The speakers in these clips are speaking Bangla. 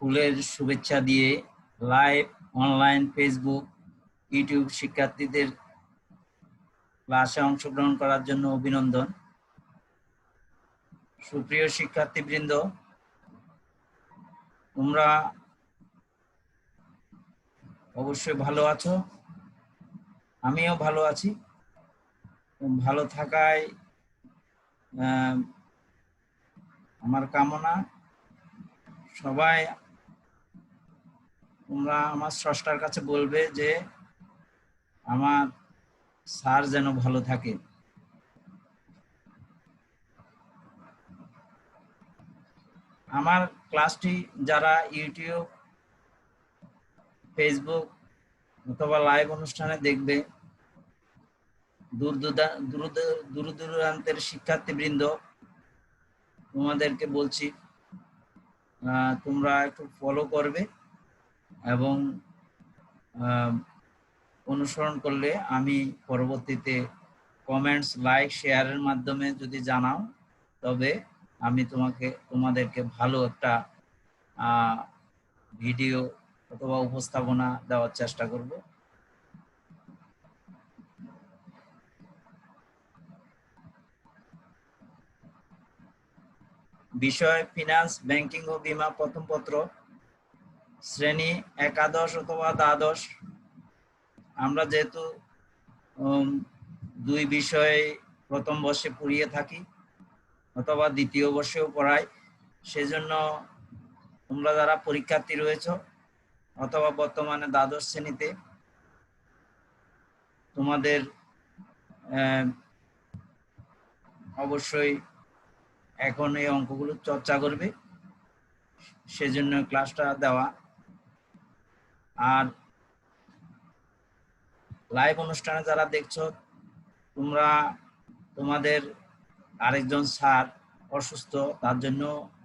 ফুলের শুভেচ্ছা দিয়ে লাইভ অনলাইন ফেসবুক ইউটিউব শিক্ষার্থীদের ক্লাসে অংশগ্রহণ করার জন্য অভিনন্দন। সুপ্রিয় শিক্ষার্থীবৃন্দ, তোমরা অবশ্যই ভালো আছো, আমিও ভালো আছি। ভালো থাকায় আমার কামনা। সবাই তোমরা আমার স্রষ্টার কাছে বলবে যে আমার স্যার যেন ভালো থাকে। আমার ক্লাসটি যারা ইউটিউব, ফেসবুক অথবা লাইভ অনুষ্ঠানে দেখবে, দূর দূরান্তের শিক্ষার্থীবৃন্দ, তোমাদেরকে বলছি তোমরা একটু ফলো করবে এবং অনুসরণ করলে আমি পরবর্তীতে কমেন্টস, লাইক, শেয়ারের মাধ্যমে যদি জানাও, তবে আমি তোমাদেরকে ভালো একটা ভিডিও অথবা উপস্থাপনা দেওয়ার চেষ্টা করব। বিষয় ফিনান্স, ব্যাংকিং ও বীমা, প্রথম পত্র, শ্রেণী একাদশ অথবা দ্বাদশ। আমরা যেহেতু দুই বিষয়ে প্রথম বর্ষে পড়িয়ে থাকি অথবা দ্বিতীয় বর্ষেও পড়াই, সেজন্য তোমরা যারা পরীক্ষার্থী রয়েছে অথবা বর্তমানে দ্বাদশ শ্রেণীতে, তোমাদের অবশ্যই এখন এই অঙ্কগুলো চর্চা করবে, সেজন্য ক্লাসটা দেওয়া। আর লাইভ অনুষ্ঠানে যারা দেখছো, তোমরা তোমাদের আরেকজন স্যার অসুস্থ, তার জন্য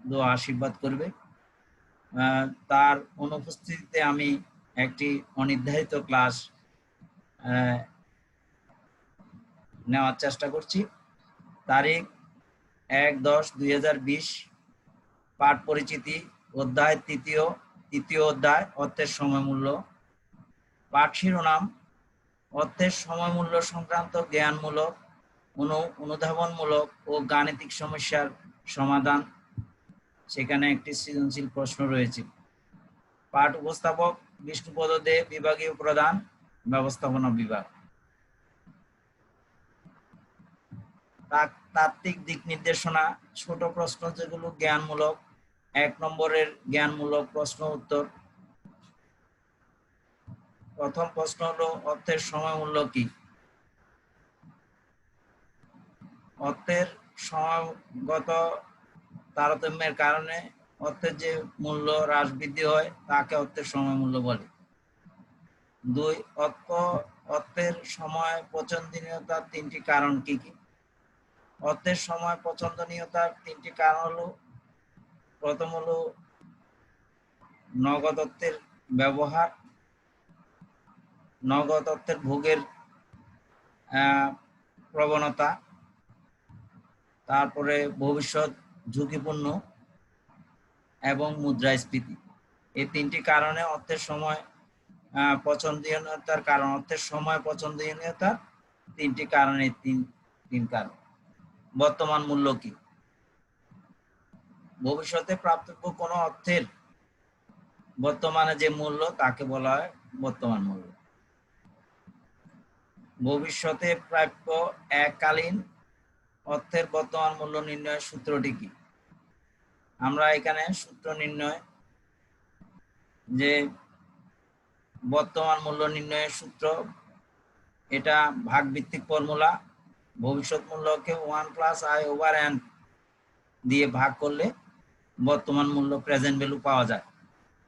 দোয়া আশীর্বাদ করবে। তার অনুপস্থিতিতে আমি একটি অনির্ধারিত ক্লাস নেওয়ার চেষ্টা করছি। তারিখ 1-10-2020, পাঠ পরিচিতি, অধ্যায় তৃতীয় অধ্যায়, অর্থের সময়মূল্য। পাঠ শিরোনাম: অর্থের সময়মূল্য সংক্রান্ত জ্ঞানমূলক, অনুধাবনমূলক ও গাণিতিক সমস্যার সমাধান। সেখানে একটি সৃজনশীল প্রশ্ন রয়েছে। পাঠ উপস্থাপক: বিষ্ণুপদ দে, বিভাগীয় প্রধান, ব্যবস্থাপনা বিভাগ। তাত্ত্বিক দিক নির্দেশনা: ছোট প্রশ্ন যেগুলো জ্ঞানমূলক, 1 নম্বরের জ্ঞানমূলক প্রশ্ন উত্তর। প্রথম প্রশ্ন হলো, অর্থের সময়মূল্য কি? অর্থের সময়গত তারতম্যের কারণে অর্থের যে মূল্য হ্রাস বৃদ্ধি হয় তাকে অর্থের সময়মূল্য বলে। 2, অর্থের সময় পছন্দনীয়তার 3টি কারণ কি কি? অর্থের সময় পছন্দনীয়তার 3টি কারণ হলো, প্রথম হলো নগদ অর্থের ব্যবহার, নগদ অর্থের ভোগের প্রবণতা, তারপরে ভবিষ্যৎ ঝুঁকিপূর্ণ এবং মুদ্রাস্ফীতি। এই 3টি কারণে অর্থের সময় পছন্দনীয়তার কারণ। অর্থের সময় পছন্দনীয়তার 3টি কারণে, তিন কারণ। বর্তমান মূল্য কি? ভবিষ্যতে প্রাপ্তব্য কোনো অর্থের বর্তমানে যে মূল্য তাকে বলা হয় বর্তমান মূল্য। ভবিষ্যতে প্রাপ্য এককালীন অর্থের বর্তমান মূল্য নির্ণয়ের সূত্রটি কি? আমরা এখানে সূত্র নির্ণয়, যে বর্তমান মূল্য নির্ণয়ের সূত্র, এটা ভাগভিত্তিক ফর্মুলা। ভবিষ্যৎ মূল্যকে 1+i/n দিয়ে ভাগ করলে বর্তমান মূল্য, প্রেজেন্ট ভ্যালু পাওয়া যায়।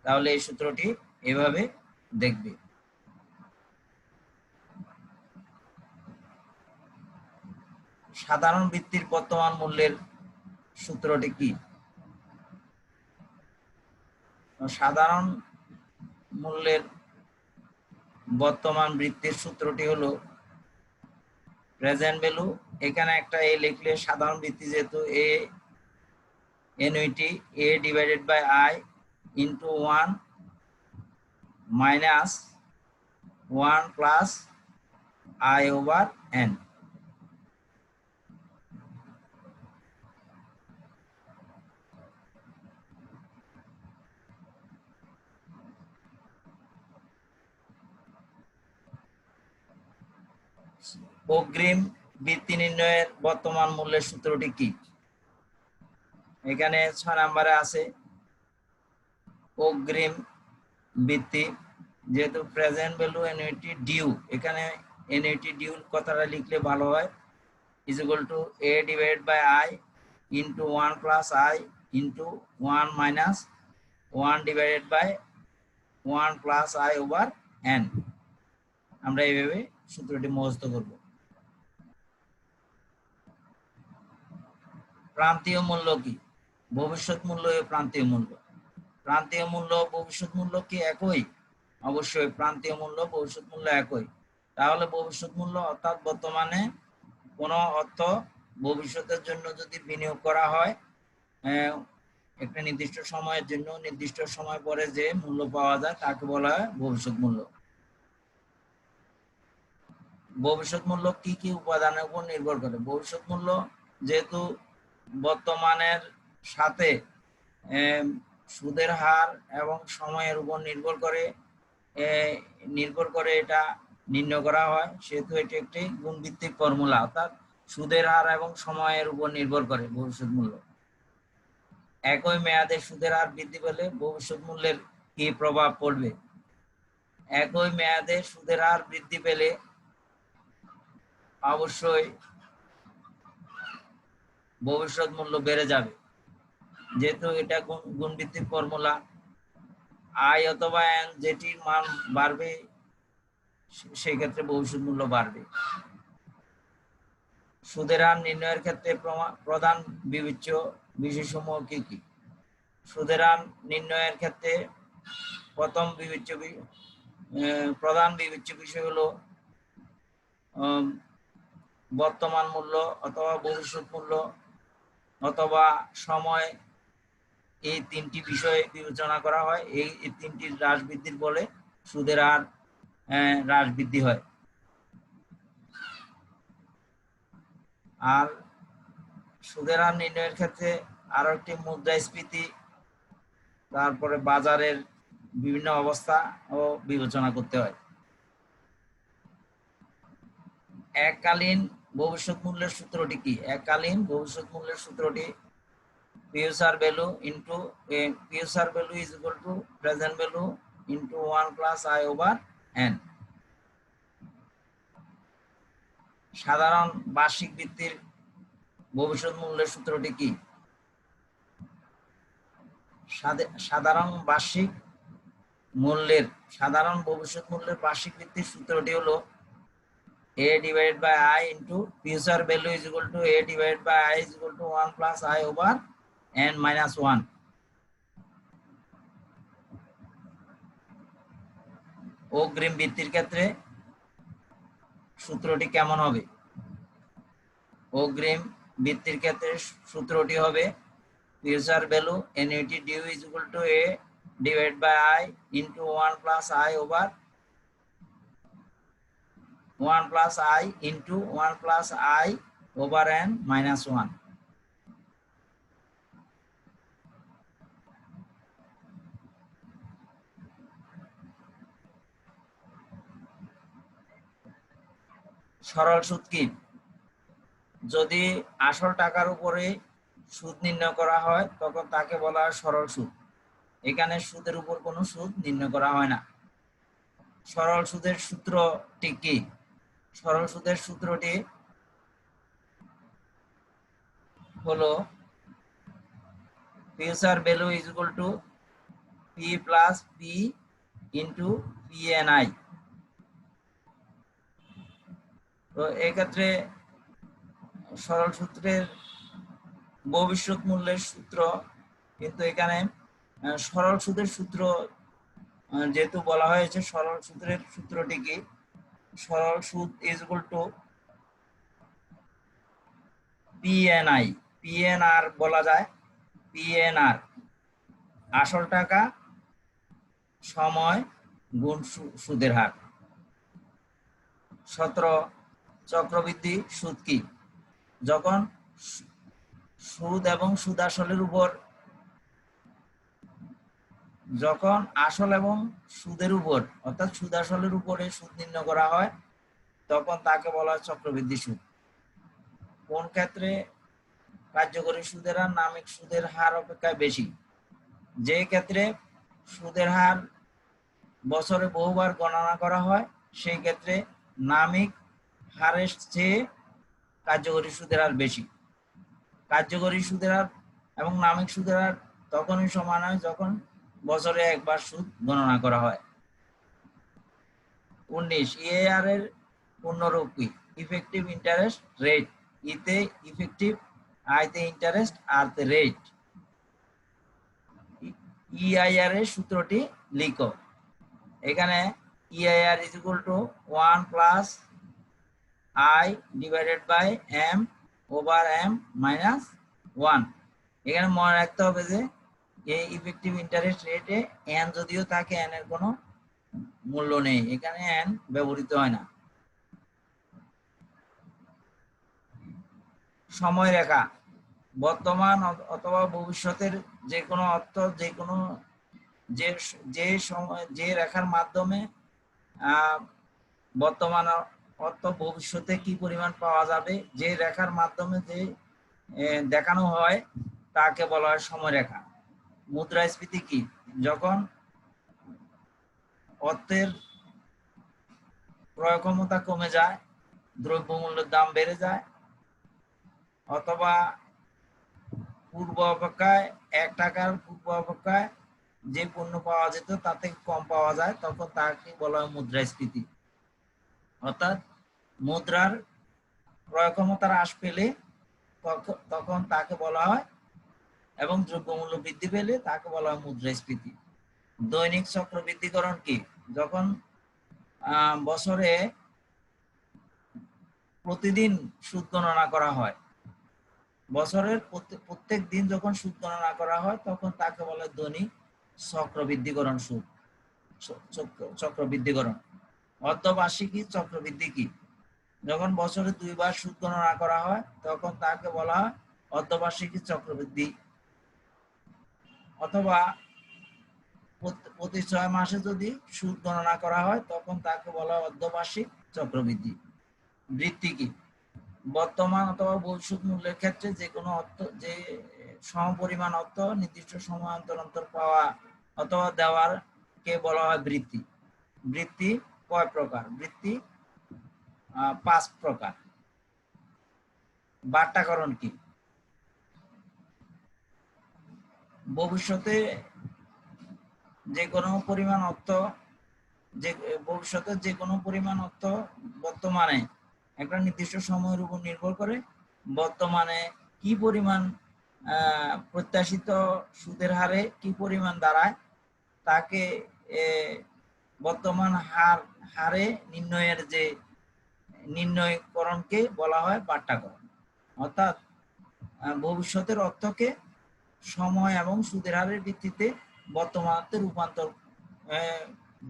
তাহলে এই সূত্রটি এভাবে দেখবে। সাধারণ ভিত্তির বর্তমান মূল্যের সূত্রটি কি? সাধারণ মূল্যের বর্তমান ভিত্তির সূত্রটি হলো প্রেজেন্ট ভ্যালু, এখানে একটা এ লিখলে, সাধারণ ভিত্তি যেহেতু এ, এনইউটি, এ/i into 1 minus 1 plus I over n। অগ্রিম বৃত্তি নির্ণয়ের বর্তমান মূল্যের সূত্রটি কি? এখানে 6 নম্বরে আছে অগ্রিম বৃত্তি, যেহেতু প্রেজেন্ট ভ্যালু অ্যানুইটি ডিউ, এখানে অ্যানুইটি ডিউ কথাটা লিখলে ভালো হয়, is equal to a divided by i into 1 plus i into 1 minus 1 divided by 1 plus i over n। আমরা এইভাবে সূত্রটি মুখস্থ করব। প্রান্তীয় মূল্য কি? ভবিষ্যৎ মূল্য ও প্রান্তীয় মূল্য। প্রান্তীয় মূল্য ভবিষ্যৎ মূল্য কি একই? অবশ্যই প্রান্তীয় মূল্য ভবিষ্যৎ মূল্য একই। তাহলে ভবিষ্যৎ মূল্য অর্থাৎ বর্তমানে কোনো অর্থ ভবিষ্যতের জন্য যদি বিনিয়োগ করা হয় একটা নির্দিষ্ট সময়ের জন্য, নির্দিষ্ট সময় পরে যে মূল্য পাওয়া যায় তাকে বলা হয় ভবিষ্যৎ মূল্য। ভবিষ্যৎ মূল্য কি কি উপাদানের উপর নির্ভর করে? ভবিষ্যৎ মূল্য যেহেতু বর্তমানের সাথে সুদের হার এবং সময়ের উপর নির্ভর করে এটা নির্ণয় করা হয়, সেহেতু এটি একটি গুণভিত্তিক ফর্মুলা, অর্থাৎ সুদের হার এবং সময়ের উপর নির্ভর করে ভবিষ্যৎ মূল্য। একই মেয়াদে সুদের হার বৃদ্ধি পেলে ভবিষ্যৎ মূল্যের কি প্রভাব পড়বে? একই মেয়াদে সুদের হার বৃদ্ধি পেলে অবশ্যই ভবিষ্যৎ মূল্য বেড়ে যাবে, যেহেতু এটা গুণভিত্তিক ফর্মুলা। আই অথবা এন যেটির মান বাড়বে সেই ক্ষেত্রে ভবিষ্যৎ মূল্য বাড়বে। সুদের হার নির্ণয়ের ক্ষেত্রে প্রধান বিবেচ্য বিষয়সমূহ কি কি? সুদের হার নির্ণয়ের ক্ষেত্রে প্রধান বিবেচ্য বিষয় হলো বর্তমান মূল্য অথবা ভবিষ্যৎ মূল্য অথবা সময়, এই তিনটি বিষয় বিবেচনা করা হয়। এই তিনটি হ্রাস বৃদ্ধির ফলে সুদের হার হ্রাস বৃদ্ধি হয়। আর সুদের হার নির্ণয়ের ক্ষেত্রে আরো একটি মুদ্রাস্ফীতি, তারপরে বাজারের বিভিন্ন অবস্থা ও বিবেচনা করতে হয়। এককালীন ভবিষ্যৎ মূল্যের সূত্রটি কি? এককালীন ভবিষ্যৎ মূল্যের সূত্রটি future value into future value is equal two present value into 1 plus i over n। সাধারণ বার্ষিক বৃত্তির ভবিষ্যৎ মূল্যের সূত্রটি কি? সাধারণ ভবিষ্যৎ মূল্যের বার্ষিক বৃদ্ধির সূত্রটি হলো a divided by i into future value is equal to a divided by i is equal to 1 plus i over n minus 1। অগ্রিম বৃত্তির ক্ষেত্রে সূত্রটি কেমন হবে? অগ্রিম বৃত্তির ক্ষেত্রে সূত্রটি হবে future value annuity due is equal to a divided by i into 1 plus i over 1 plus i into 1 plus i over n minus 1। সরল সুদ কি? যদি আসল টাকার উপরে সুদ নির্ণয় করা হয় তখন তাকে বলা হয় সরল সুদ। এখানে সুদের উপর কোনো সুদ নির্ণয় করা হয় না। সরল সুদের সূত্রটি কি? সরল সুদের সূত্রটি হলো future value is equal to P plus P into PNI. তো এক্ষেত্রে সরল সূত্রের ভবিষ্যৎ মূল্যের সূত্র, কিন্তু এখানে সরল সুদের সূত্র যেহেতু বলা হয়েছে, সরল সূত্রের সূত্রটি কি? সরল সুদ ইজ ইকুয়াল টু পিএনআই। পিএনআর বলা যায়, পিএনআর আসল টাকা সময় গুণ সুদের হার। 17 চক্রবৃদ্ধি সুদ কি? যখন সুদ এবং সুদ আসলের উপর, যখন আসল এবং সুদের উপর অর্থাৎ সুদ আসলের উপরে সুদ নির্ণয় করা হয় তখন তাকে বলা হয় চক্রবৃদ্ধি সুদ। কোন ক্ষেত্রে কার্যকরী সুদের হার নামিক সুদের হার অপেক্ষা বেশি? যে ক্ষেত্রে সুদের হার বছরে বহুবার গণনা করা হয় সেই ক্ষেত্রে নামিক হারের চেয়ে কার্যকরী সুদের হার বেশি। কার্যকরী সুদের হার এবং নামিক সুদের হার তখনই সমান হয় যখন বছরে একবার সুদ গণনা করা হয়। 19 ইএআর এর পূর্ণরূপ কি? Effective interest rate. ইতে ইফেক্টিভ, আইতে ইন্টারেস্ট, আর তে রেট। ইআইআর এর সূত্রটি লিখো। এখানে EIR is equal to 1 plus i divided by m over m minus 1। এখানে মনে রাখতে হবে যে এই ইফেক্টিভ ইন্টারেস্ট রেটে এন যদিও থাকে, এন এর কোনো মূল্য নেই, এখানে এন ব্যবহৃত হয় না। সময়রেখা বর্তমান অথবা ভবিষ্যতের যে কোনো অর্থ, যে কোনো যে সময় যে রেখার মাধ্যমে বর্তমান অর্থ ভবিষ্যতে কি পরিমাণ পাওয়া যাবে, যে রেখার মাধ্যমে যে দেখানো হয় তাকে বলা হয় সময়রেখা। মুদ্রাস্ফীতি কি? যখন অর্থের ক্রয় ক্ষমতা কমে যায়, দ্রব্যমূল্যের দাম বেড়ে যায়, অথবা পূর্ব অপেক্ষায় 1 টাকার পূর্ব অপেক্ষায় যে পণ্য পাওয়া যেত তার থেকে কম পাওয়া যায়, তখন তাকে বলা হয় মুদ্রাস্ফীতি। অর্থাৎ মুদ্রার ক্রয় ক্ষমতা হ্রাস পেলে তখন তাকে বলা হয়, এবং দ্রব্যমূল্য বৃদ্ধি পেলে তাকে বলা হয় মুদ্রাস্ফীতি। দৈনিক চক্রবৃদ্ধিকরণ কি? যখন বছরে প্রতিদিন সুদ গণনা করা হয়, বছরের প্রত্যেক দিন যখন সুদ গণনা করা হয় তখন তাকে বলে দৈনিক চক্রবৃদ্ধিকরণ সুদ, চক্রবৃদ্ধিকরণ। অর্ধবার্ষিকী চক্রবৃদ্ধি কি? যখন বছরে 2 বার সুদ গণনা করা হয় তখন তাকে বলা হয় অর্ধবার্ষিকী চক্রবৃদ্ধি। অথবা প্রতি 6 মাসে যদি সুদ গণনা করা হয় তখন তাকে বলা হয় অর্ধবার্ষিক চক্রবৃদ্ধি। বৃত্তি কি? বর্তমান অথবা ভবিষ্যৎ মূল্যের ক্ষেত্রে যে কোনো অর্থ, যে সমপরিমাণ অর্থ নির্দিষ্ট সময় অন্তর অন্তর পাওয়া অথবা দেওয়ার কে বলা হয় বৃত্তি। বৃত্তি কয় প্রকার? বৃত্তি 5 প্রকার। বাট্টাকরণ কি? ভবিষ্যতে যে কোনো পরিমাণ অর্থ, ভবিষ্যতে যে কোনো পরিমাণ অর্থ বর্তমানে একটা নির্দিষ্ট সময়ের উপর নির্ভর করে বর্তমানে কি পরিমাণ প্রত্যাশিত সুদের হারে কি পরিমাণ দাঁড়ায় তাকে বর্তমান হারে নির্ণয়ের যে নির্ণয়করণকে বলা হয় বাট্টাকরণ। অর্থাৎ ভবিষ্যতের অর্থকে সময় এবং সুদের হারের ভিত্তিতে বর্তমানে রূপান্তর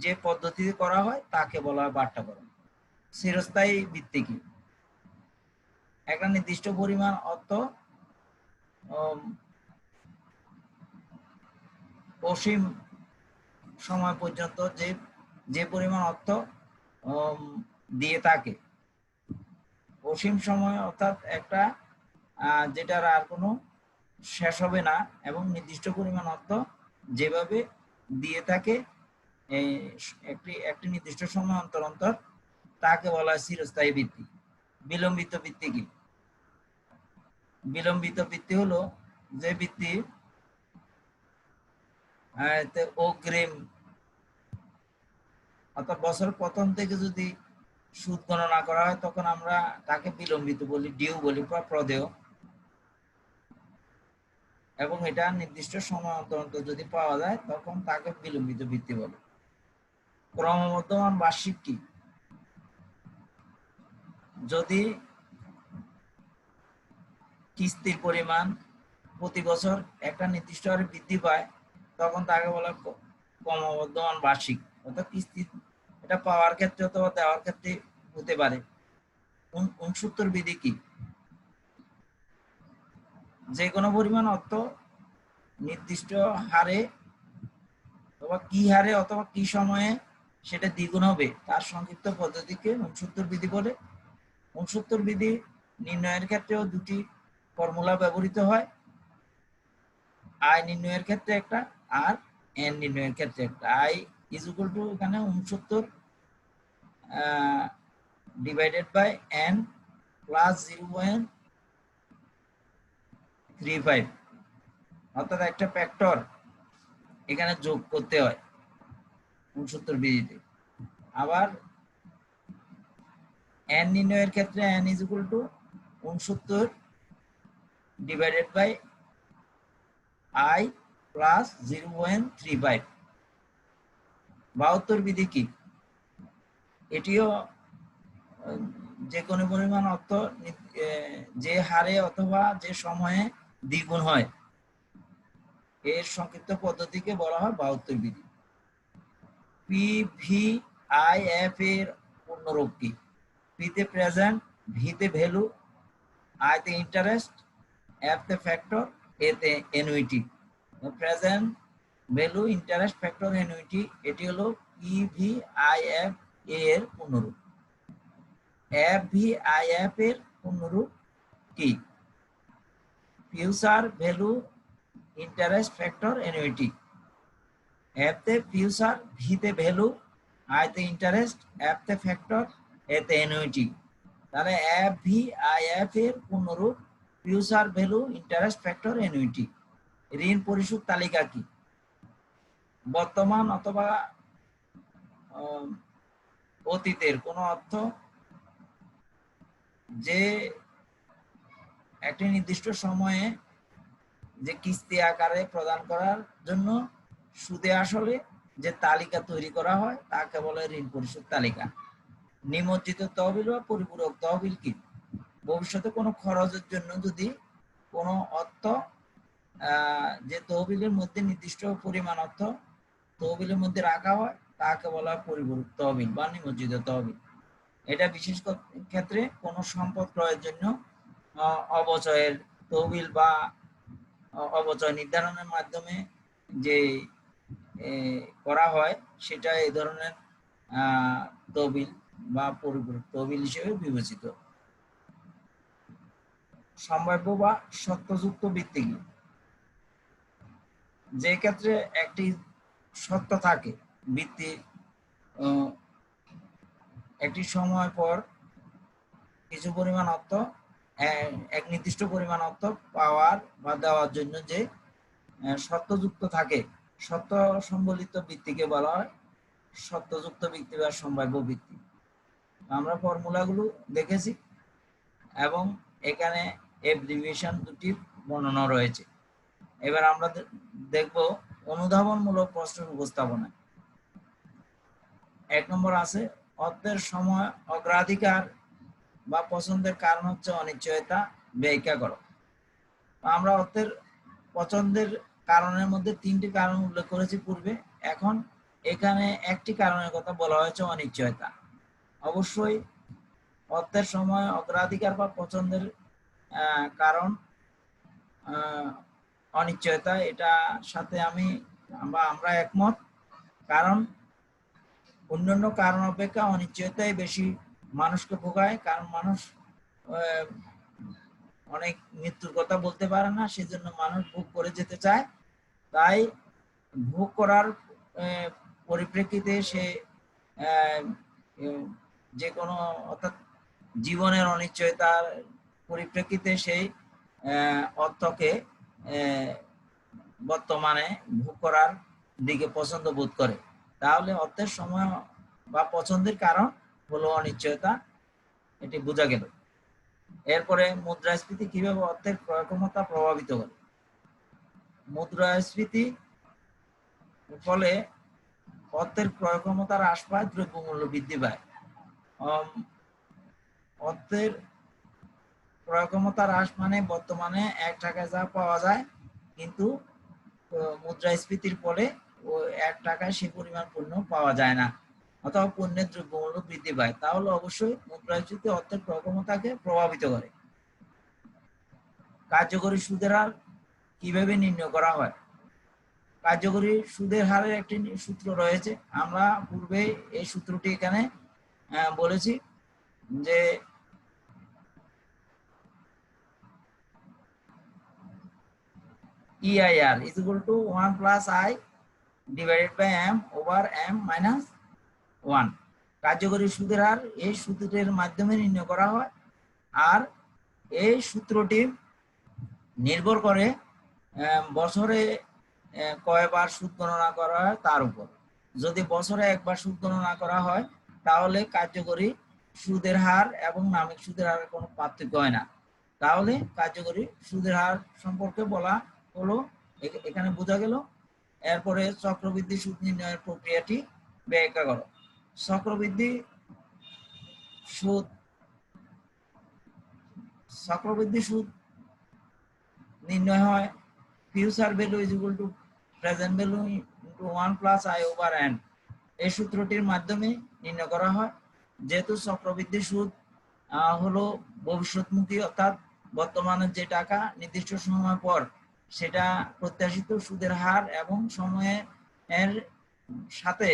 যে পদ্ধতিতে করা হয় তাকে বলা হয় বাট্টাকরণ। চিরস্থায়ী ভিত্তি কি? একটা নির্দিষ্ট পরিমাণ অর্থ অসীম সময় পর্যন্ত যে পরিমাণ অর্থ দিয়ে থাকে, অসীম সময় অর্থাৎ একটা যেটার আর কোনো শেষ হবে না, এবং নির্দিষ্ট পরিমাণ অর্থ যেভাবে দিয়ে থাকে একটি নির্দিষ্ট সময় অন্তর অন্তর তাকে বলা হয় চিরস্থায়ী ভিত্তি। বিলম্বিত ভিত্তি কি? বিলম্বিত ভিত্তি হলো যে ভিত্তি অগ্রিম অর্থাৎ বছর প্রথম থেকে যদি সুদ গণনা করা হয় তখন আমরা তাকে বিলম্বিত বলি, ডিউ বলি বা প্রদেয়, এবং এটা নির্দিষ্ট সময় অন্তর অন্তর যদি পাওয়া যায় তখন তাকে বিলম্বিত ভিত্তি বলে। ক্রমবর্ধমান বার্ষিক কি? যদি কিস্তির পরিমাণ প্রতি বছর একটা নির্দিষ্ট হারে বৃদ্ধি পায় তখন তাকে বলা ক্রমবর্ধমান বার্ষিক, অর্থাৎ কিস্তি এটা পাওয়ার ক্ষেত্রে অথবা দেওয়ার ক্ষেত্রে হতে পারে। 69 বিধি কি? যে কোনো পরিমাণ অর্থ নির্দিষ্ট হারে অথবা কি হারে অথবা কি সময়ে সেটা দ্বিগুণ হবে তার সংক্ষিপ্ত পদ্ধতিকে 69 বিধি বলে। 69 বিধি নির্ণয়ের ক্ষেত্রেও দুটি ফর্মুলা ব্যবহৃত হয়, আয় নির্ণয়ের ক্ষেত্রে একটা আর এন নির্ণয়ের ক্ষেত্রে একটা। আই ইজ ইকুয়াল টু এখানে 69 ডিভাইডেড বাই এন প্লাস 0.35, অর্থাৎ একটা ফ্যাক্টর এখানে যোগ করতে হয় 69 বিধিতে। আবার এন নির্ণয়ের ক্ষেত্রে n is equal to 69 divided by i plus 0.35। 72 বিধি কি? এটিও যে কোনো পরিমাণ অর্থ যে হারে অথবা যে সময়ে দ্বিগুণ হয় এর সংক্ষিপ্ত পদ্ধতিকে বলা হয় 72 বিধি। PVIF এর পূর্ণরূপ কি? পি তে প্রেজেন্ট, ভি তে ভ্যালু, আই তে ইন্টারেস্ট, এফ তে ফ্যাক্টর, এ তে annuity. Present, value, interest, factor, annuity এটি হলো PVIF এর পূর্ণরূপ। FVIF এর পূর্ণরূপ কি? Future, value, interest, factor, annuity. F তে ফিউচার, ভি তে ভ্যালু, আই তে ইন্টারেস্ট, এফ তে ফ্যাক্টর, এ তে অ্যানুইটি। তাহলে FVIF এর পূর্ণরূপ future, value, interest, factor, annuity. ঋণ পরিশোধ তালিকা কি? বর্তমান অথবা অতীতের কোন অর্থ যে একটি নির্দিষ্ট সময়ে যে কিস্তি আকারে প্রদান করার জন্য সুদে আসলে যে তালিকা তৈরি করা হয় তাকে বলে ঋণ পরিশোধ তালিকা। নিমজ্জিত তহবিল বা পরিপূরক তহবিল কি? ভবিষ্যতে কোনো খরচের জন্য যদি কোনো অর্থ যে তহবিলের মধ্যে নির্দিষ্ট পরিমাণ অর্থ তহবিলের মধ্যে রাখা হয় তাকে বলা হয় পরিপূরক তহবিল বা নিমজ্জিত তহবিল। এটা বিশেষ ক্ষেত্রে কোনো সম্পদ ক্রয়ের জন্য অবচয়ের তহবিল বা অবচয় নির্ধারণের মাধ্যমে যে করা হয় সেটা এই ধরনের তহবিল বা পরিপূরক তহবিল হিসেবে বিবেচিত। সম্ভাব্য বা সত্যযুক্ত ভিত্তি কি? যে ক্ষেত্রে একটি সত্য থাকে ভিত্তি একটি সময় পর কিছু পরিমাণ অর্থ এক নির্দিষ্ট পরিমাণ অর্থ পাওয়ার বা দেওয়ার জন্য যে সত্যযুক্ত থাকে, সত্য সম্বলিত ভিত্তিকে বলা হয় সত্যযুক্ত ভিত্তি বা সম্ভাব্য ভিত্তি। আমরা ফর্মুলাগুলো দেখেছি এবং এখানে এব্রিভিয়েশন দুটির বর্ণনা রয়েছে। এবার আমরা দেখব অনুধাবনমূলক প্রশ্নের উপস্থাপনা। 1 নম্বর আছে অর্থের সময় অগ্রাধিকার বা পছন্দের কারণ হচ্ছে অনিশ্চয়তা, ব্যাখ্যা করো। আমরা অর্থের পছন্দের কারণের মধ্যে 3টি কারণ উল্লেখ করেছি পূর্বে। এখন এখানে একটি কারণের কথা বলা হয়েছে অনিশ্চয়তা। অবশ্যই অর্থের সময় অগ্রাধিকার বা পছন্দের কারণ অনিশ্চয়তা, এটা সাথে আমরা একমত। কারণ অন্যান্য কারণ অপেক্ষা অনিশ্চয়তাই বেশি মানুষকে ভোগায়। কারণ মানুষ অনেক মৃত্যুর কথা বলতে পারে না, সেজন্য মানুষ ভোগ করে যেতে চায়। তাই ভোগ করার পরিপ্রেক্ষিতে সে যে কোনো অর্থাৎ জীবনের অনিশ্চয়তার পরিপ্রেক্ষিতে সেই অর্থকে বর্তমানে ভোগ করার দিকে পছন্দ বোধ করে। তাহলে অর্থের সময় বা পছন্দের কারণ হলো অনিশ্চয়তা, এটি বোঝা গেল। এরপরে মুদ্রাস্ফীতি কিভাবে অর্থের ক্রয় ক্ষমতা প্রভাবিত করে? মুদ্রাস্ফীতি ফলে অর্থের ক্রয় ক্ষমতা হ্রাস পায়, দ্রব্যমূল্য বৃদ্ধি পায়। অর্থের ক্রয় ক্ষমতা হ্রাস মানে বর্তমানে 1 টাকায় যা পাওয়া যায় কিন্তু মুদ্রাস্ফীতির ফলে ও 1 টাকায় সেই পরিমাণ পণ্য পাওয়া যায় না অথবা পণ্যের দ্রব্যমূল্য বৃদ্ধি পায়, তাহলে অবশ্যই মুদ্রাস্ফীতি অর্থের প্রবণতাকে প্রভাবিত করে। কার্যকরী সুদের হার কিভাবে নির্ণয় করা হয়? কার্যকরী সুদের হারের একটি সূত্র রয়েছে, আমরা পূর্বে এই সূত্রটি এখানে বলেছি যে EIR is equal to 1 plus I divided by M over M minus 1। কার্যকরী সুদের হার এই সূত্রের মাধ্যমে নির্ণয় করা হয়, আর এই সূত্রটি নির্ভর করে বছরে কয়বার সুদ গণনা করা হয় তার উপর। যদি বছরে একবার সুদ গণনা করা হয় তাহলে কার্যকরী সুদের হার এবং নামিক সুদের হারের কোনো পার্থক্য হয় না, তাহলে কার্যকরী সুদের হার সম্পর্কে বলা হলো, এখানে বোঝা গেল। এরপরে চক্রবৃদ্ধি সুদ নির্ণয়ের প্রক্রিয়াটি ব্যাখ্যা করো। চক্রবৃদ্ধি সুদ নির্ণয় হয় future value is equal two present value into 1 plus I over n, এই সূত্রটির মাধ্যমে নির্ণয় করা হয়। যেহেতু চক্রবৃদ্ধি সুদ হলো ভবিষ্যৎমুখী, অর্থাৎ বর্তমানে যে টাকা নির্দিষ্ট সময় পর সেটা প্রত্যাশিত সুদের হার এবং সময়ের সাথে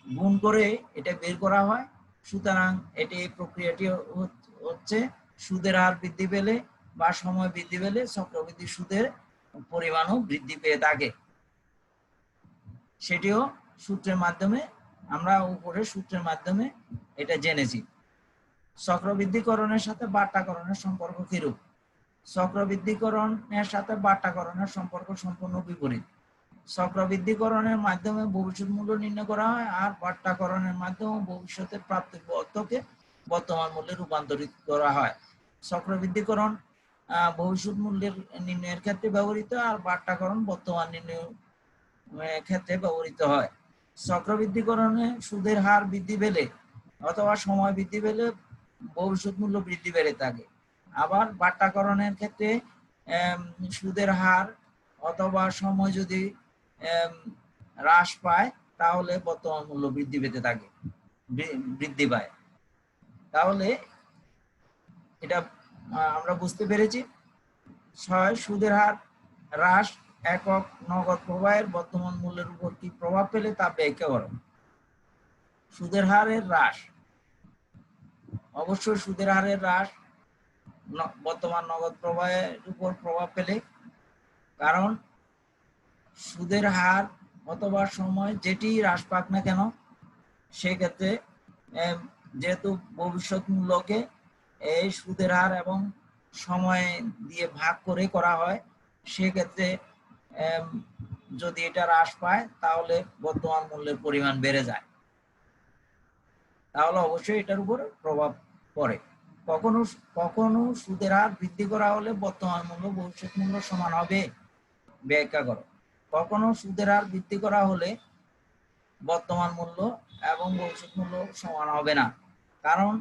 গুণ করে এটা বের করা হয়। সুতরাং এই প্রক্রিয়াটি হচ্ছে সুদের হার বৃদ্ধি পেলে বা সময় বৃদ্ধি পেলে চক্রবৃদ্ধি সুদের পরিমাণও বৃদ্ধি পেয়ে থাকে। সেটিও সূত্রের মাধ্যমে, আমরা উপরে সূত্রের মাধ্যমে এটা জেনেছি। চক্রবৃদ্ধিকরণের সাথে বাট্টাকরণের সম্পর্ক কিরূপ? চক্রবৃদ্ধিকরণের সাথে বাট্টাকরণের সম্পর্ক সম্পূর্ণ বিপরীত। চক্রবৃদ্ধিকরণের মাধ্যমে ভবিষ্যৎ মূল্য নির্ণয় করা হয়, আর বাট্টাকরণের মাধ্যমে ভবিষ্যতের প্রাপ্তিব্য অর্থকে বর্তমান মূল্যে রূপান্তরিত করা হয়। চক্রবৃদ্ধিকরণ ভবিষ্যৎ মূল্যের নির্ণয়ের ক্ষেত্রে ব্যবহৃত, আর বাট্টাকরণ বর্তমান নির্ণয়ের ক্ষেত্রে ব্যবহৃত হয়। চক্রবৃদ্ধিকরণে সুদের হার বৃদ্ধি পেলে অথবা সময় বৃদ্ধি পেলে ভবিষ্যৎ মূল্য বৃদ্ধি পেতে থাকে। আবার বাট্টাকরণের ক্ষেত্রে সুদের হার অথবা সময় যদি হ্রাস পায় তাহলে বর্তমান মূল্য বৃদ্ধি পেতে থাকে, বৃদ্ধি পায়। তাহলে এটা আমরা বুঝতে পেরেছি। সুদের হার হ্রাস একক নগদ প্রবাহের বর্তমান মূল্যের উপর কি প্রভাব ফেলে তা ব্যাখ্যা করো। সুদের হারের হ্রাস, অবশ্যই সুদের হারের হ্রাস বর্তমান নগদ প্রবাহের উপর প্রভাব ফেলে, কারণ সুদের হার অথবা সময় যেটি হ্রাস পাক না কেন সেক্ষেত্রে যেহেতু ভবিষ্যৎ মূল্যকে এই সুদের হার এবং সময় দিয়ে ভাগ করে করা হয়, সেক্ষেত্রে যদি এটা হ্রাস পায় তাহলে বর্তমান মূল্যের পরিমাণ বেড়ে যায়, তাহলে অবশ্যই এটার উপর প্রভাব পড়ে। কখনো কখনো সুদের হার বৃদ্ধি করা হলে বর্তমান মূল্য ভবিষ্যৎ মূল্য সমান হবে, ব্যাখ্যা করো। কখনো সুদের হার বৃদ্ধি করা হলে বর্তমান মূল্য এবং ভবিষ্যৎ মূল্য সমান হবে না, কারণ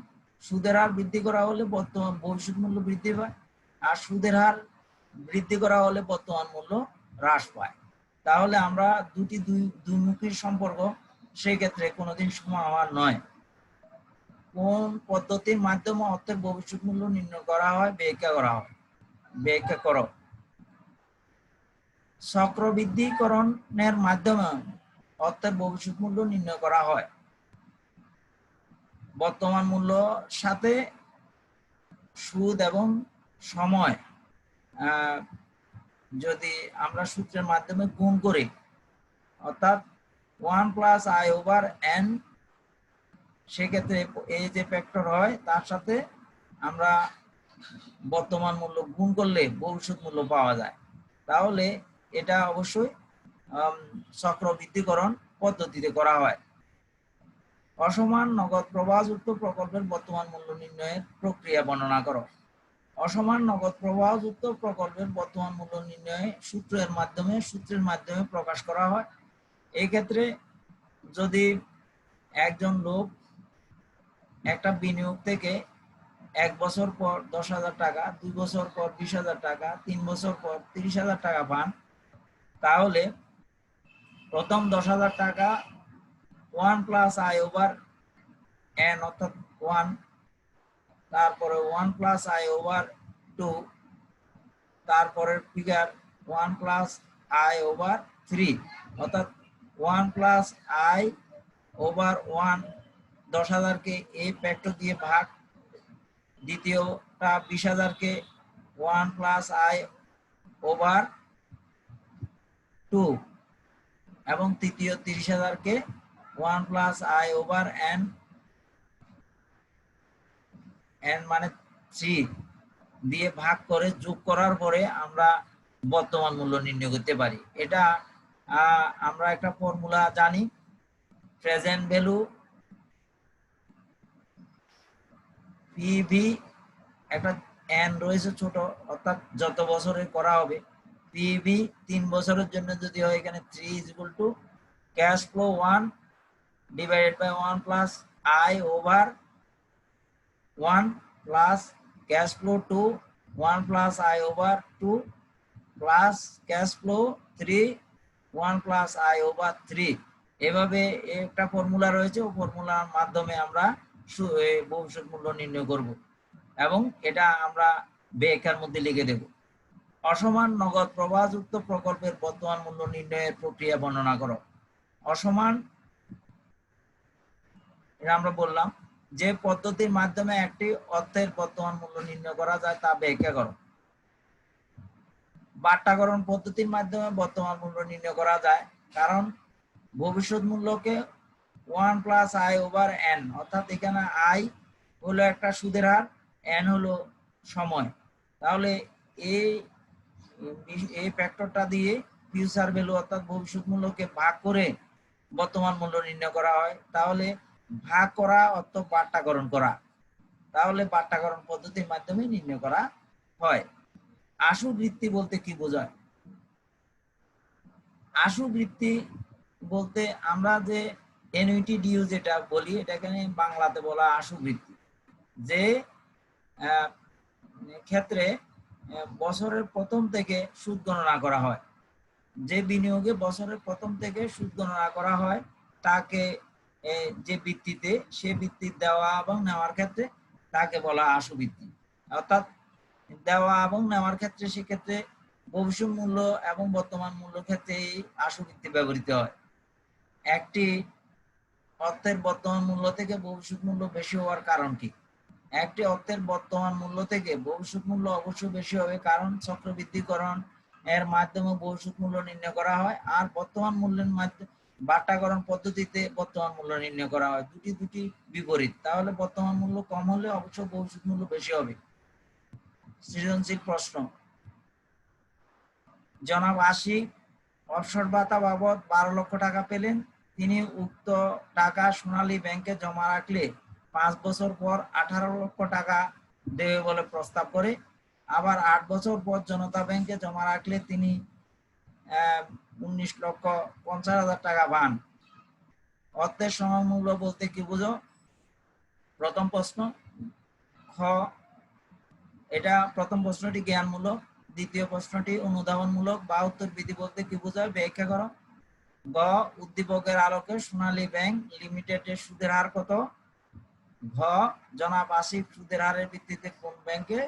সুদের হার বৃদ্ধি করা হলে বর্তমান ভবিষ্যৎ মূল্য বৃদ্ধি পায়, আর সুদের হার বৃদ্ধি করা হলে বর্তমান মূল্য হ্রাস পায়। তাহলে আমরা দুইমুখী সম্পর্ক, সেই ক্ষেত্রে কোনোদিন সমান হওয়ার নয়। কোন পদ্ধতির মাধ্যমে অর্থের ভবিষ্যৎ মূল্য নির্ণয় করা হয় ব্যাখ্যা করো। চক্রবৃদ্ধিকরণের মাধ্যমে অর্থের ভবিষ্যৎ মূল্য নির্ণয় করা হয়। বর্তমান মূল্য সাথে সুদ এবং সময় যদি আমরা সূত্রের মাধ্যমে গুণ করি, অর্থাৎ 1 প্লাস I ওভার n, সেক্ষেত্রে এই যে ফ্যাক্টর হয় তার সাথে আমরা বর্তমান মূল্য গুণ করলে ভবিষ্যৎ মূল্য পাওয়া যায়। তাহলে এটা অবশ্যই চক্রবৃদ্ধিকরণ পদ্ধতিতে করা হয়। অসমান নগদ প্রবাহযুক্ত প্রকল্পের বর্তমান মূল্য নির্ণয়ের প্রক্রিয়া বর্ণনা করো। অসমান নগদ প্রবাহযুক্ত প্রকল্পের বর্তমান মূল্য নির্ণয় সূত্রের মাধ্যমে প্রকাশ করা হয়। এই ক্ষেত্রে যদি একজন লোক একটা বিনিয়োগ থেকে 1 বছর পর 10,000 টাকা, 2 বছর পর 20,000 টাকা, 3 বছর পর 30,000 টাকা পান, তাহলে প্রথম 10,000 টাকা 1 প্লাস আই ওভার এন অর্থাৎ 1, তারপরে 1 প্লাস আই ওভার 2, তারপরের ফিগার 1 প্লাস আই ওভার 3 অর্থাৎ 1 প্লাস আই ওভার 1 10,000 কে এই ফ্যাক্টর দিয়ে ভাগ, দ্বিতীয়টা 20,000 কে 1 প্লাস আই ওভার 2 এবং তৃতীয় 30,000 কে 1 প্লাস আই ওভার এন মানে 3 দিয়ে ভাগ করে যোগ করার পরে আমরা বর্তমান মূল্য নির্ণয় করতে পারি। এটা আমরা একটা ফর্মুলা জানি, প্রেজেন্ট ভ্যালু পিভি, একটা এন রয়েছে ছোট অর্থাৎ যত বছরে করা হবে, পিভি 3 বছরের জন্য যদি হয় এখানে 3 is equal to cash flow 1 divided by 1 plus i over 1 plus cash flow 2 1 plus i over 2 plus cash flow 3 1 plus i over 3। এভাবে একটা ফর্মুলা রয়েছে, ও ফর্মুলার মাধ্যমে আমরা ভবিষ্যৎ মূল্য নির্ণয় করব এবং এটা আমরা ব্যাখ্যার মধ্যে লিখে দেব। অসমান নগদ প্রবাহযুক্ত প্রকল্পের বর্তমান মূল্য নির্ণয়ের প্রক্রিয়া বর্ণনা করো। অসমান, এটা আমরা বললাম যে পদ্ধতির মাধ্যমে একটি অর্থের বর্তমান মূল্য নির্ণয় করা যায় তা ব্যাখ্যা করো। বাট্টাকরণ পদ্ধতির মাধ্যমে বর্তমান মূল্য নির্ণয় করা যায়, কারণ ভবিষ্যৎ মূল্যকে 1 প্লাস আই ওভার এন অর্থাৎ এখানে আই হলো একটা সুদের হার, এন হলো সময়, তাহলে এই ফ্যাক্টরটা দিয়ে ফিউচার ভ্যালু অর্থাৎ ভবিষ্যৎ মূল্যকে ভাগ করে বর্তমান মূল্য নির্ণয় করা হয়। তাহলে ভাগ করা অর্থ বাট্টাকরণ করা, তাহলে বাট্টাকরণ পদ্ধতির মাধ্যমে নির্ণয় করা হয়। আশু বৃত্তি বলতে কি বোঝায়? আশু বৃত্তি বলতে আমরা যে এনুইটি ডিউ যেটা বলি, এটা এখানে বাংলাতে বলা আশু বৃত্তি, যে ক্ষেত্রে বছরের প্রথম থেকে সুদ গণনা করা হয়, যে বিনিয়োগে বছরের প্রথম থেকে সুদ গণনা করা হয় তাকে যে ভিত্তিতে সে ভিত্তি দেওয়া এবং নেওয়ার ক্ষেত্রে তাকে বলা আশু বৃত্তি। অর্থাৎ দেওয়া এবং নেওয়ার ক্ষেত্রে সেক্ষেত্রে ভবিষ্যৎ মূল্য এবং বর্তমান মূল্য ক্ষেত্রে এই আশু বৃত্তি ব্যবহৃত হয়। একটি অর্থের বর্তমান মূল্য থেকে ভবিষ্যৎ মূল্য বেশি হওয়ার কারণ কি? একটি অর্থের বর্তমান মূল্য থেকে ভবিষ্যৎ মূল্য অবশ্যই বেশি হবে, কারণ চক্রবৃদ্ধিকরণ এর মাধ্যমে ভবিষ্যৎ মূল্য নির্ণয় করা হয়, আর বর্তমান মূল্যের মাধ্যমে বাট্টাকরণ পদ্ধতিতে বর্তমান মূল্য নির্ণয় করা হয়। দুটি বিপরীত, তাহলে বর্তমান মূল্য কম হলে অবশ্যই ভবিষ্যৎ মূল্য বেশি হবে। সৃজনশীল প্রশ্ন। জনাব আশিক অবসর ভাতা বাবদ 12 লক্ষ টাকা পেলেন। তিনি উক্ত টাকা সোনালী ব্যাংকে জমা রাখলে 5 বছর পর 18 লক্ষ টাকা দেবে বলে প্রস্তাব করে। আবার 8 বছর পর জনতা ব্যাংকে জমা রাখলে তিনি 19,50,000 টাকা পান। অর্থের সমমূল্য বলতে কি বুঝো? প্রথম প্রশ্ন খ, এটা প্রথম প্রশ্নটি জ্ঞানমূলক, দ্বিতীয় প্রশ্নটি অনুধাবনমূলক। বা উত্তর বিধি বলতে কি বোঝায় ব্যাখ্যা করো। গ, উদ্দীপকের আলোকে সোনালী ব্যাংক লিমিটেডের সুদের হার কত? ঘ, জনাব আশিক সুদের হারের ভিত্তিতে কোন ব্যাংকে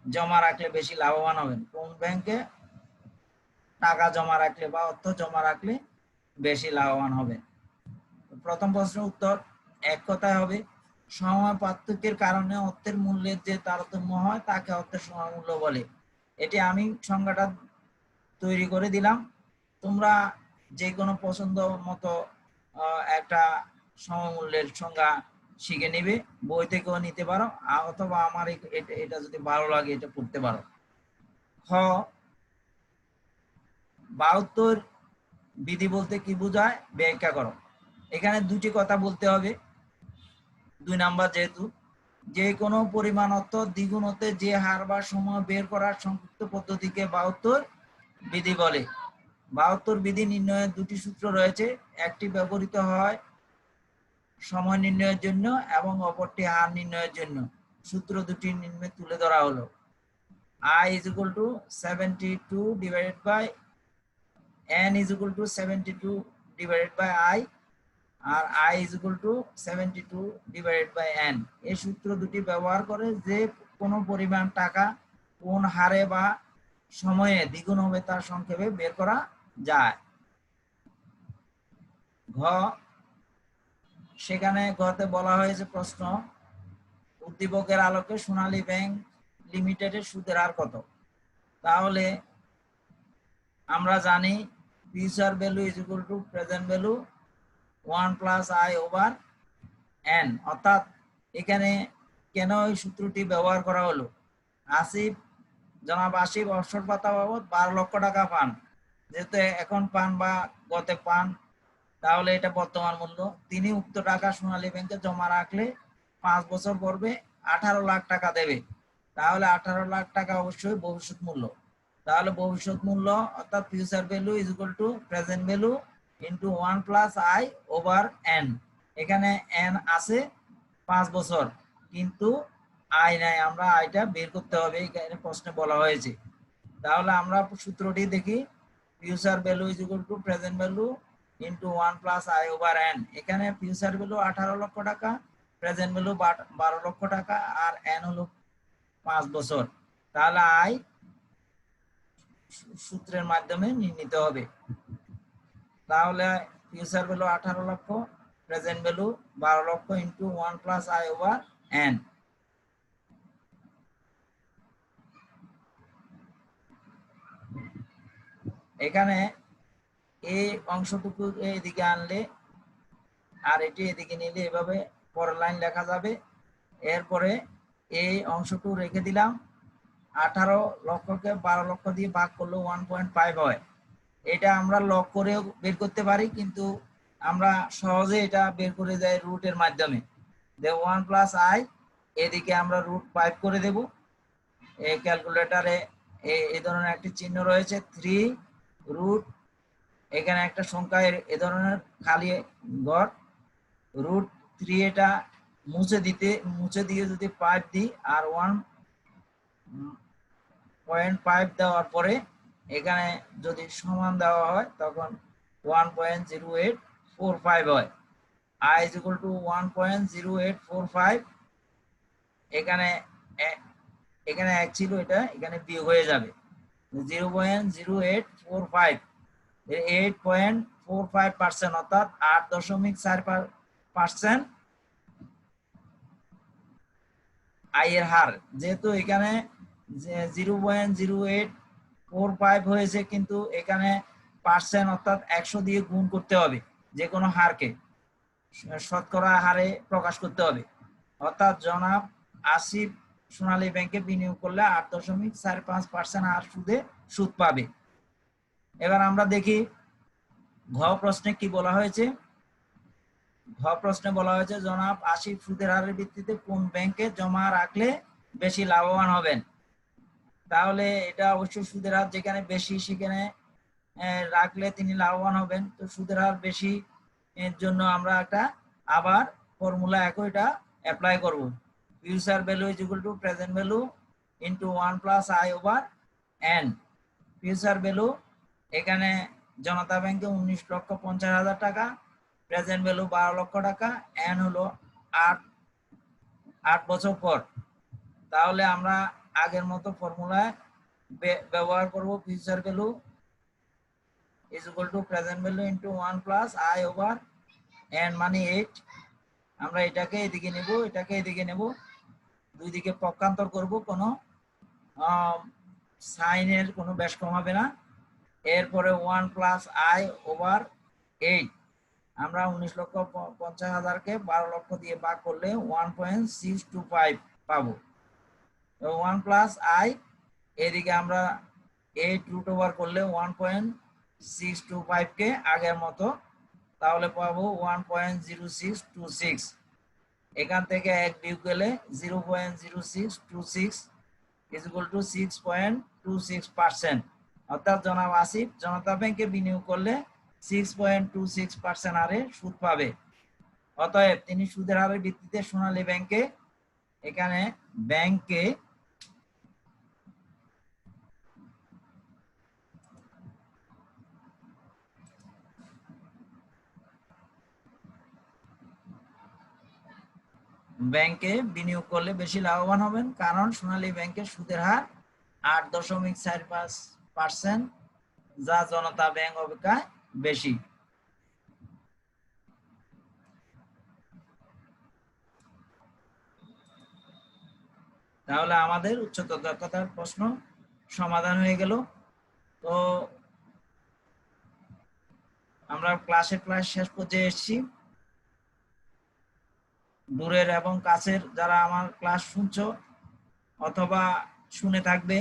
জমা রাখলে বেশি লাভবান হবেন? কোন ব্যাংকে টাকা জমা রাখলে বা অর্থ জমা রাখলে বেশি লাভবান হবেন? প্রথম প্রশ্নের উত্তর এক কথায় হবে, সময় পার্থক্যের কারণে অর্থের মূল্যের যে তারতম্য হয় তাকে অর্থের সমমূল্য বলে। এটি আমি সংজ্ঞাটা তৈরি করে দিলাম, তোমরা যে কোনো পছন্দ মতো একটা সমমূল্যের সংজ্ঞা শিখে নিবে, বই থেকেও নিতে পারো, অথবা আমার এটা যদি ভালো লাগে এটা পড়তে পারো। খ, 72 বিধি বলতে কি বোঝায় ব্যাখ্যা করো। এখানে দুটি কথা বলতে হবে। 2 নাম্বার, যেহেতু যে কোনো পরিমাণ অর্থ দ্বিগুণ হতে যে হার বা সময় বের করার সংক্ষিপ্ত পদ্ধতিকে 72 বিধি বলে। 72 বিধি নির্ণয়ের দুটি সূত্র রয়েছে, একটি ব্যবহৃত হয় সময় নির্ণয়ের জন্য এবং অপরটি হার নির্ণয়ের জন্য। সূত্র দুটি নিম্নে তুলে ধরা হলো। I is equal to 72 divided by n is equal to 72 divided by i R i is equal to 72 divided by n। এই সূত্র দুটি ব্যবহার করে যে কোনো পরিমাণ টাকা কোন হারে বা সময়ে দ্বিগুণ হবে তার সংক্ষেপে বের করা যায়। ঘ, সেখানে ঘতে বলা হয়েছে প্রশ্ন, উদ্দীপকের আলোকে সোনালী ব্যাংক লিমিটেডের সুদের হার কত? তাহলে আমরা জানি future value is equal two present value 1 plus i over N. অর্থাৎ এখানে কেন এই সূত্রটি ব্যবহার করা হলো? জনাব আসিফ অবসর ভাতা বাবদ 12 লক্ষ টাকা পান, যেহেতু এখন পান বা গতে পান, তাহলে এটা বর্তমান মূল্য। তিনি উক্ত টাকা সোনালী ব্যাংকে জমা রাখলে 5 বছর পর্বে 18 লাখ টাকা দেবে। তাহলে 18 লাখ টাকা অবশ্যই ভবিষ্যৎ মূল্য। তাহলে ভবিষ্যৎ মূল্য অর্থাৎ future value is equal two present value into 1 plus i over N. এখানে এন আছে 5 বছর, কিন্তু আই নাই, আমরা আইটা বের করতে হবে, এখানে প্রশ্নে বলা হয়েছে। তাহলে আমরা সূত্রটি দেখি, future value is equal two present value into 1 plus i over N. এখানে ফিউচার ভ্যালু 18 লক্ষ টাকা, প্রেজেন্ট ভ্যালু 12 লক্ষ টাকা, আর এন হলো 5 বছর। তাহলে আই সূত্রের মাধ্যমে নির্ণীত হবে। তাহলে ফিউচার ভ্যালু 18 লক্ষ, প্রেজেন্ট ভ্যালু 12 লক্ষ into 1 plus i over N. এখানে এই অংশটুকু এদিকে আনলে আর এটি এদিকে নিলে এভাবে পরের লাইন লেখা যাবে। এরপরে এই অংশটুকু রেখে দিলাম। 18 লক্ষকে 12 লক্ষ দিয়ে ভাগ করলে 1.5 হয়। এটা আমরা লগ করেও বের করতে পারি, কিন্তু আমরা সহজে এটা বের করে যাই রুটের মাধ্যমে। 1 প্লাস আই, এদিকে আমরা √5 করে দেব। এই ক্যালকুলেটরে এই ধরনের একটি চিহ্ন রয়েছে 3 রুট, এখানে একটা সংখ্যা এ ধরনের খালি ঘর, √3 এটা মুছে দিয়ে যদি 5 দিই আর 1.5 দেওয়ার পরে এখানে যদি সমান দেওয়া হয় তখন 1.0845 হয়। i is equal to 1.0845। এখানে এক ছিল, এটা এখানে বিয়োগ হয়ে যাবে 0.0845, 8.45%, অর্থাৎ 8.4% আই এর হার। যেহেতু এখানে 0.0845 হয়েছে, কিন্তু এখানে পার্সেন্ট অর্থাৎ 100 দিয়ে গুণ করতে হবে, যে কোনো হারকে শতকরা হারে প্রকাশ করতে হবে। অর্থাৎ জনাব আসিফ সোনালী ব্যাংকে বিনিয়োগ করলে 8.45% হার সুদ পাবে। এবার আমরা দেখি ঘ প্রশ্নে কি বলা হয়েছে। ঘ প্রশ্নে বলা হয়েছে জনাব আসিফ সুদের হারের ভিত্তিতে কোন ব্যাংকে জমা রাখলে বেশি লাভবান হবেন। তাহলে এটা অবশ্যই সুদের হার যেখানে বেশি সেখানে রাখলে তিনি লাভবান হবেন। তো সুদের হার বেশি এর জন্য আমরা একটা আবার ফর্মুলা একইটা অ্যাপ্লাই করব। Future value is equal two present value into 1 plus i over N. Future value এখানে জনতা ব্যাংকে 19,50,000 টাকা, প্রেজেন্ট ভ্যালু 12 লক্ষ টাকা, এন হলো 8 বছর পর। তাহলে আমরা আগের মতো ফর্মুলায় ব্যবহার করব, future value is equal to present value into 1 plus I over n মানে 8। আমরা এটাকে এদিকে নেব, এটাকে এদিকে নেব, দুই দিকে পক্ষান্তর করব, কোনো সাইনের কোনো বেশ কম হবে না। এরপরে 1 প্লাস I ওভার 8, আমরা 19,50,000কে 12 লক্ষ দিয়ে ভাগ করলে 1.625 পাবো। 1 প্লাস I, এদিকে আমরা 8 রুট ওভার করলে 1.625 কে আগের মতো, তাহলে পাবো 1.0626। এখান থেকে এক বিয়োগ গেলে 0.0626 is equal to 6.26%। অর্থাৎ জনাব আসিফ জনতা ব্যাংকে বিনিয়োগ করলে 6.26% হারে সুদ পাবে। অতএব তিনি সুদের হারের ভিত্তিতে সোনালী ব্যাংকে, এখানে ব্যাংকে ব্যাংকে বিনিয়োগ করলে বেশি লাভবান হবেন, কারণ সোনালী ব্যাংকের সুদের হার 8.45%, যা জনতা ব্যাংক অপেক্ষা বেশি। তাহলে আমাদের উচ্চতর দক্ষতার প্রশ্ন সমাধান হয়ে গেল। তো আমরা ক্লাসের প্রায় শেষ পর্যায়ে এসেছি। দূরের এবং কাছের যারা আমার ক্লাস শুনছো অথবা শুনে থাকবে,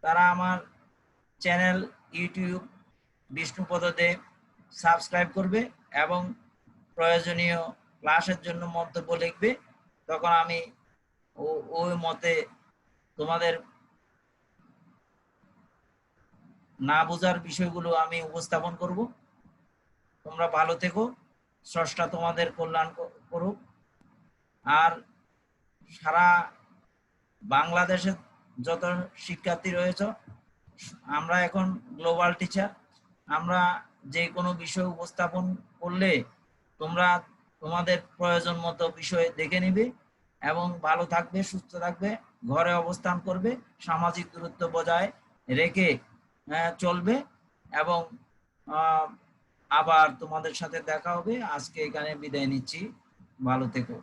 তারা আমার চ্যানেল ইউটিউব বিষ্ণুপদ দেব সাবস্ক্রাইব করবে এবং প্রয়োজনীয় ক্লাসের জন্য মন্তব্য লিখবে। তখন আমি ওই মতে তোমাদের না বোঝার বিষয়গুলো আমি উপস্থাপন করব। তোমরা ভালো থেকো, স্রষ্টা তোমাদের কল্যাণ করুক। আর সারা বাংলাদেশে যত শিক্ষার্থী রয়েছে, আমরা এখন গ্লোবাল টিচার, আমরা যে কোনো বিষয় উপস্থাপন করলে তোমরা তোমাদের প্রয়োজন মতো বিষয় দেখে নিবে এবং ভালো থাকবে, সুস্থ থাকবে, ঘরে অবস্থান করবে, সামাজিক দূরত্ব বজায় রেখে চলবে এবং আবার তোমাদের সাথে দেখা হবে। আজকে এখানে বিদায় নিচ্ছি, ভালো থেকো।